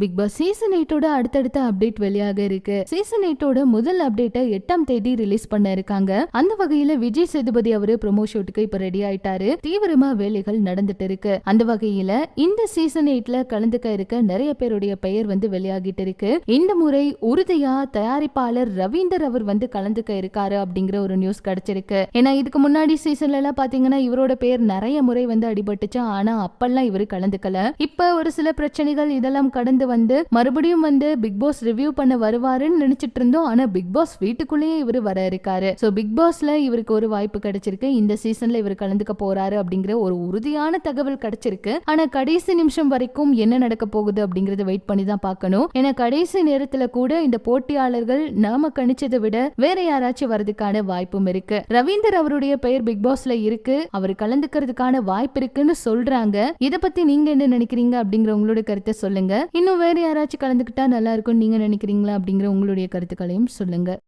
Big Boss season 8ஓட அடுத்தடுத்த update வெளியாக இருக்கு. சீசன் 8ஓட முதல் அப்டேட்டை 8ஆம் தேதி ரிலீஸ் பண்ண இருக்காங்க. அந்த வகையில விஜய் சேதுபதி அவரு ப்ரோமோ ஷூட்டுக்கு இப்ப ரெடி ஆயிட்டாரு. தீவிரமா வேலைகள் நடந்துட்டு இருக்கு. அந்த வகையில இந்த சீசன் 8ல கலந்துக்க இருக்க நிறைய பேருடைய பெயர் வெளியாகிட்டு இருக்கு. இந்த முறை உறுதியா தயாரிப்பாளர் ரவீந்தர் அவர் கலந்துக்க இருக்காரு அப்படிங்கிற ஒரு நியூஸ் கிடைச்சிருக்கு. ஏன்னா இதுக்கு முன்னாடி சீசன்ல எல்லாம் பாத்தீங்கன்னா இவரோட பேர் நிறைய முறை அடிபட்டுச்சு. ஆனா அப்பெல்லாம் இவரு கலந்துக்கல. இப்ப ஒரு சில பிரச்சனைகள் இதெல்லாம் கடந்து மறுபடியும் பிக் பாஸ் ரிவ்யூ பண்ண வருவாருன்னு நினைச்சிட்டு இருந்தோம். ஆனா பிக் பாஸ் வீட்டுக்குள்ளேயே இவரு வர இருக்காரு. சோ பிக் பாஸ்ல இவருக்கு ஒரு வாய்ப்பு கிடைச்சிருக்கு. இந்த சீசன்ல இவர் கலந்துக்க போறாரு அப்படிங்கிற ஒரு உறுதியான தகவல் கிடைச்சிருக்கு. ஆனா கடைசி நிமிஷம் வரைக்கும் என்ன நடக்க போகுது அப்படிங்கறத வெயிட் பண்ணி தான் பார்க்கணும். ஏன்னா கடைசி நேரத்துல கூட இந்த போட்டியாளர்கள் நாம கணிச்சதை விட வேற யாராச்சும் வரதுக்கான வாய்ப்பும் இருக்கு. ரவீந்தர் அவருடைய பெயர் பிக் பாஸ்ல இருக்கு. அவர் கலந்துக்கிறதுக்கான வாய்ப்பு இருக்குன்னு சொல்றாங்க. இத பத்தி நீங்க என்ன நினைக்கிறீங்க அப்படிங்கிற உங்களோட கருத்தை சொல்லுங்க. இன்னும் வேற யாராச்சும் கலந்துக்கிட்டா நல்லா இருக்கும் நீங்க நினைக்கிறீங்களா அப்படிங்கிற உங்களுடைய கருத்துக்களையும் சொல்லுங்க.